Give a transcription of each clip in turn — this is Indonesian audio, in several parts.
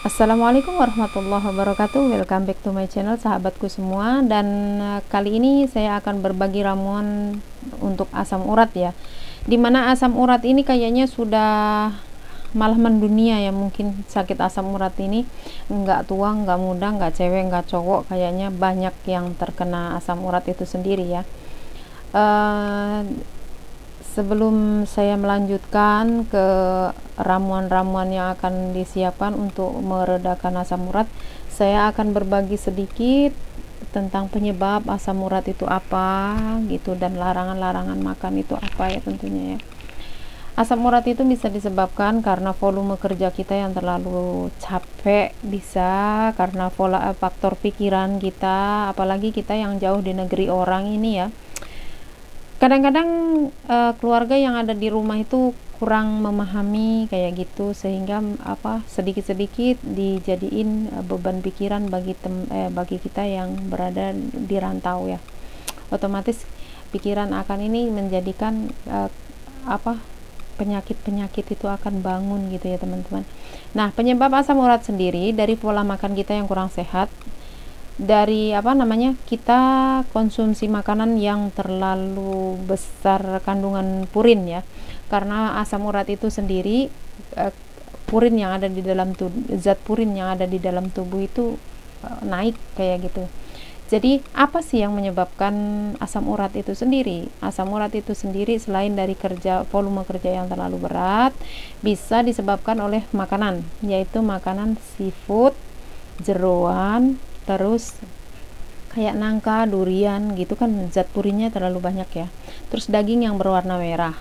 Assalamualaikum warahmatullahi wabarakatuh. Welcome back to my channel sahabatku semua. Dan kali ini saya akan berbagi ramuan untuk asam urat ya, dimana asam urat ini kayaknya sudah malah mendunia ya. Mungkin sakit asam urat ini nggak tua, nggak muda, nggak cewek, nggak cowok, kayaknya banyak yang terkena asam urat itu sendiri ya. Sebelum saya melanjutkan ke ramuan-ramuan yang akan disiapkan untuk meredakan asam urat, saya akan berbagi sedikit tentang penyebab asam urat itu apa gitu, dan larangan-larangan makan itu apa ya tentunya ya. Asam urat itu bisa disebabkan karena volume kerja kita yang terlalu capek, bisa karena faktor pikiran kita, apalagi kita yang jauh di negeri orang ini ya. Kadang-kadang keluarga yang ada di rumah itu kurang memahami kayak gitu, sehingga sedikit-sedikit dijadiin beban pikiran bagi kita yang berada di rantau ya. Otomatis pikiran akan ini menjadikan penyakit-penyakit itu akan bangun gitu ya teman-teman. Nah, penyebab asam urat sendiri dari pola makan kita yang kurang sehat, dari kita konsumsi makanan yang terlalu besar kandungan purin ya. Karena asam urat itu sendiri, purin yang ada di dalam zat purin yang ada di dalam tubuh itu naik kayak gitu. Jadi apa sih yang menyebabkan asam urat itu sendiri? Asam urat itu sendiri selain dari volume kerja yang terlalu berat, bisa disebabkan oleh makanan, yaitu makanan seafood, jeroan, terus kayak nangka, durian gitu kan, zat purinnya terlalu banyak ya. Terus daging yang berwarna merah.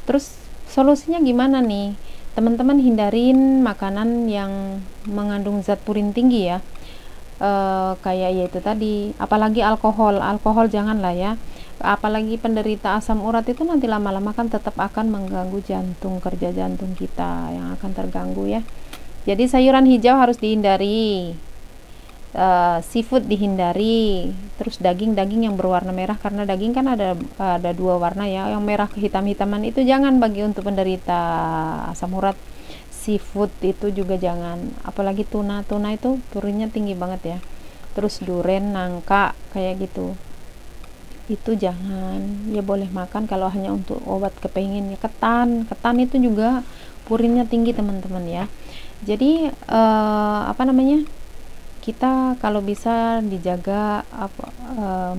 Terus solusinya gimana nih teman-teman? Hindarin makanan yang mengandung zat purin tinggi ya, kayak yaitu tadi, apalagi alkohol janganlah ya. Apalagi penderita asam urat itu nanti lama-lama kan tetap akan mengganggu kerja jantung kita yang akan terganggu ya. Jadi sayuran hijau harus dihindari, seafood dihindari, terus daging yang berwarna merah, karena daging kan ada dua warna ya, yang merah kehitam-hitaman itu jangan bagi untuk penderita asam urat. Seafood itu juga jangan, apalagi tuna itu purinnya tinggi banget ya. Terus duren, nangka kayak gitu itu jangan ya. Boleh makan kalau hanya untuk obat kepingin ya. Ketan itu juga purinnya tinggi teman-teman ya. Jadi kita kalau bisa dijaga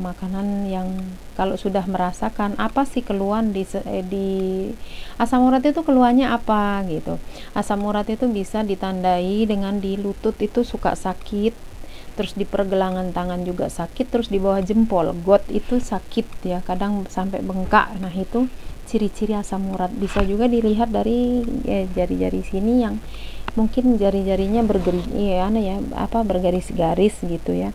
makanan yang kalau sudah merasakan apa sih keluhan di asam urat itu, keluhannya apa gitu. Asam urat itu bisa ditandai dengan di lutut itu suka sakit, terus di pergelangan tangan juga sakit, terus di bawah jempol got itu sakit ya, kadang sampai bengkak. Nah, itu ciri-ciri asam urat. Bisa juga dilihat dari jari-jari sini yang mungkin jari-jarinya bergaris-garis gitu ya.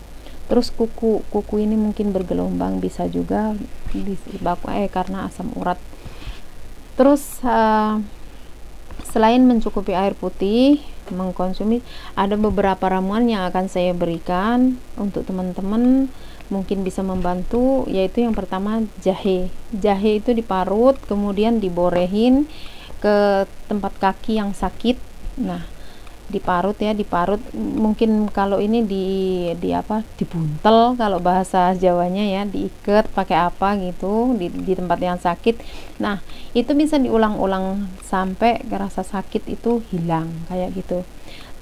Terus kuku ini mungkin bergelombang, bisa juga disebabkan karena asam urat. Terus selain mencukupi air putih, mengkonsumsi, ada beberapa ramuan yang akan saya berikan untuk teman-teman, mungkin bisa membantu, yaitu yang pertama jahe itu diparut, kemudian diborehin ke tempat kaki yang sakit. Nah, diparut mungkin kalau ini dibuntel kalau bahasa Jawanya ya, diikat pakai apa gitu di tempat yang sakit. Nah, itu bisa diulang-ulang sampai rasa sakit itu hilang kayak gitu.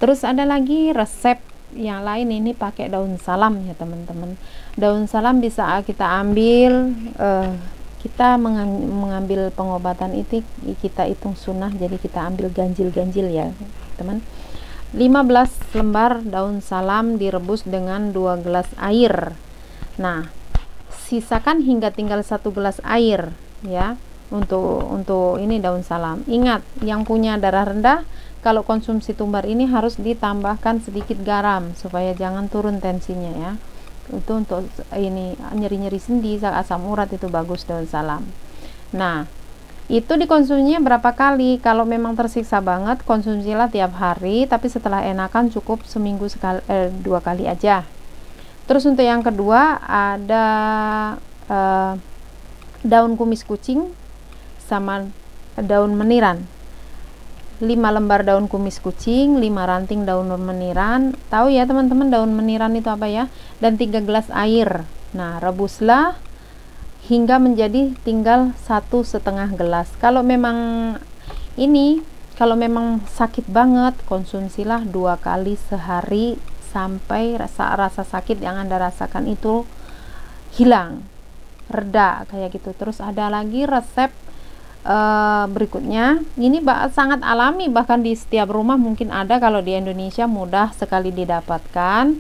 Terus ada lagi resep yang lain, ini pakai daun salam ya teman-teman. Daun salam bisa kita ambil, kita mengambil pengobatan itu kita hitung sunnah, jadi kita ambil ganjil-ganjil ya teman. 15 lembar daun salam direbus dengan 2 gelas air. Nah, sisakan hingga tinggal 1 gelas air ya untuk ini daun salam. Ingat, yang punya darah rendah kalau konsumsi tumbar ini harus ditambahkan sedikit garam supaya jangan turun tensinya ya. Itu untuk ini nyeri-nyeri sendi saat asam urat itu bagus daun salam. Nah, itu dikonsumsinya berapa kali? Kalau memang tersiksa banget, konsumsilah tiap hari, tapi setelah enakan cukup seminggu 2 kali aja. Terus untuk yang kedua ada daun kumis kucing sama daun meniran. 5 lembar daun kumis kucing, 5 ranting daun meniran. Tahu ya teman-teman daun meniran itu apa ya? Dan 3 gelas air. Nah, rebuslah hingga menjadi tinggal 1,5 gelas. Kalau memang sakit banget, konsumsilah 2 kali sehari sampai rasa sakit yang Anda rasakan itu hilang, reda kayak gitu. Terus ada lagi resep berikutnya, ini sangat alami, bahkan di setiap rumah mungkin ada. Kalau di Indonesia mudah sekali didapatkan,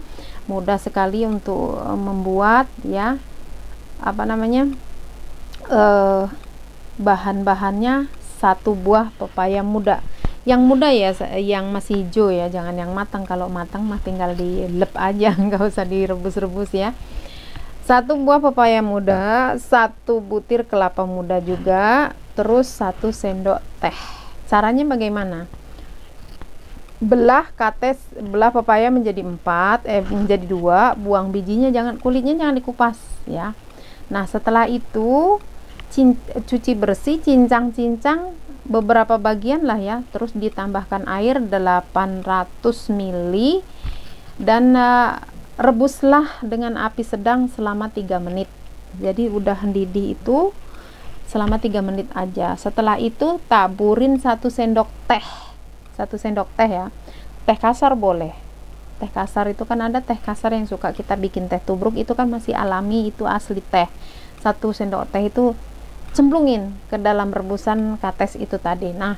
mudah sekali untuk membuat ya, apa namanya, bahan-bahannya 1 buah pepaya muda. Yang muda ya, yang masih hijau ya, jangan yang matang. Kalau matang mah tinggal dilep aja, nggak usah direbus-rebus ya. 1 buah pepaya muda, 1 butir kelapa muda juga, terus 1 sendok teh. Caranya bagaimana? Belah pepaya menjadi 2, buang bijinya, kulitnya jangan dikupas ya. Nah, setelah itu cuci bersih, cincang-cincang beberapa bagian lah ya, terus ditambahkan air 800 ml dan rebuslah dengan api sedang selama 3 menit. Jadi udah mendidih itu selama 3 menit aja. Setelah itu taburin 1 sendok teh. 1 sendok teh ya. Teh kasar boleh. Teh kasar itu kan ada teh kasar yang suka kita bikin teh tubruk, itu kan masih alami, itu asli teh. 1 sendok teh itu cemplungin ke dalam rebusan kates itu tadi. Nah,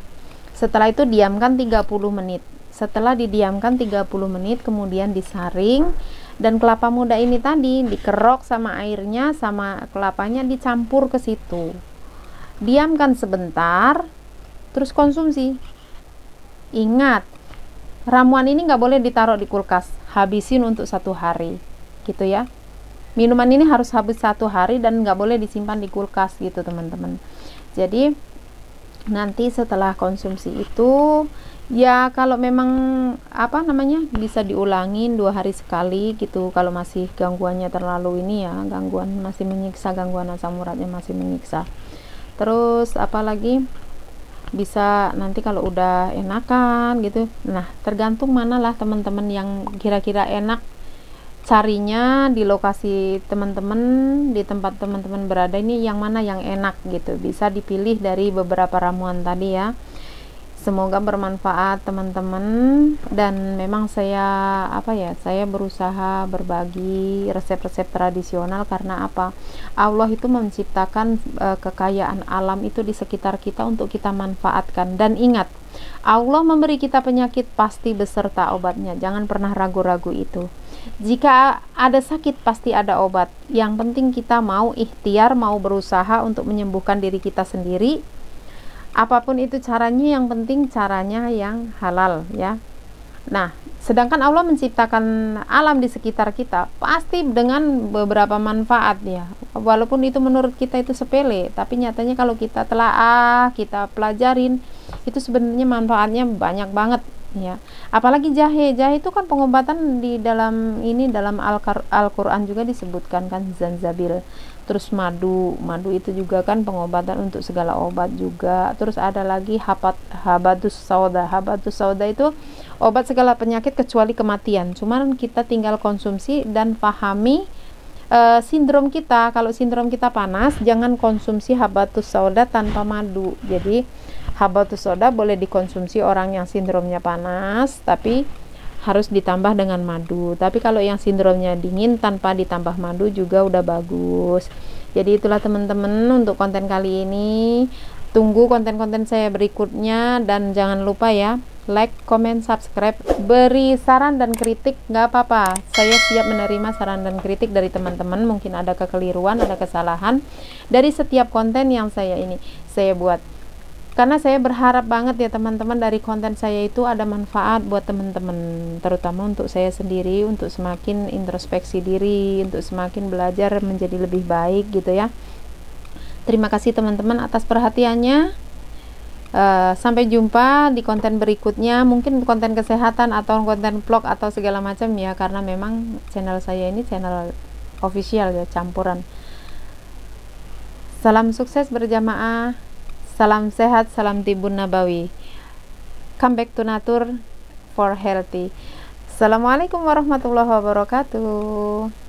setelah itu diamkan 30 menit. Setelah didiamkan 30 menit kemudian disaring, dan kelapa muda ini tadi dikerok sama airnya sama kelapanya dicampur ke situ. Diamkan sebentar, terus konsumsi. Ingat, ramuan ini nggak boleh ditaruh di kulkas, habisin untuk 1 hari gitu ya. Minuman ini harus habis 1 hari dan nggak boleh disimpan di kulkas gitu teman-teman. Jadi nanti setelah konsumsi itu ya, kalau memang apa namanya, bisa diulangin 2 hari sekali gitu. Kalau masih gangguannya terlalu ini ya, gangguan masih menyiksa, gangguan asam uratnya masih menyiksa. Terus apalagi bisa nanti kalau udah enakan gitu. Nah, tergantung manalah teman-teman yang kira-kira enak carinya di lokasi teman-teman, di tempat teman-teman berada ini yang mana yang enak gitu. Bisa dipilih dari beberapa ramuan tadi ya. Semoga bermanfaat teman-teman, dan memang saya berusaha berbagi resep-resep tradisional karena apa? Allah itu menciptakan kekayaan alam itu di sekitar kita untuk kita manfaatkan. Dan ingat, Allah memberi kita penyakit pasti beserta obatnya. Jangan pernah ragu-ragu itu. Jika ada sakit pasti ada obat. Yang penting kita mau ikhtiar, mau berusaha untuk menyembuhkan diri kita sendiri. Apapun itu caranya, yang penting caranya yang halal ya. Nah, sedangkan Allah menciptakan alam di sekitar kita pasti dengan beberapa manfaat ya. Walaupun itu menurut kita itu sepele, tapi nyatanya kalau kita telaah, kita pelajarin, itu sebenarnya manfaatnya banyak banget ya. Apalagi jahe itu kan pengobatan. Di dalam Al-Qur'an juga disebutkan kan zanjabil. Terus madu itu juga kan pengobatan untuk segala obat juga. Terus ada lagi habatus sauda itu obat segala penyakit kecuali kematian. Cuman kita tinggal konsumsi dan pahami sindrom kita. Kalau sindrom kita panas, jangan konsumsi habatus sauda tanpa madu. Jadi habatus sauda boleh dikonsumsi orang yang sindromnya panas, tapi harus ditambah dengan madu. Tapi kalau yang sindromnya dingin tanpa ditambah madu juga udah bagus. Jadi itulah teman-teman untuk konten kali ini. Tunggu konten-konten saya berikutnya, dan jangan lupa ya, like, comment, subscribe, beri saran dan kritik, nggak apa-apa. Saya siap menerima saran dan kritik dari teman-teman. Mungkin ada kekeliruan, ada kesalahan dari setiap konten yang saya buat. Karena saya berharap banget ya teman-teman, dari konten saya itu ada manfaat buat teman-teman, terutama untuk saya sendiri, untuk semakin introspeksi diri, untuk semakin belajar menjadi lebih baik gitu ya. Terima kasih teman-teman atas perhatiannya. Sampai jumpa di konten berikutnya, mungkin konten kesehatan atau konten vlog atau segala macam ya, karena memang channel saya ini channel official ya, campuran. Salam sukses berjamaah. Salam sehat, salam tibun nabawi. come back to nature for healthy. Assalamualaikum warahmatullahi wabarakatuh.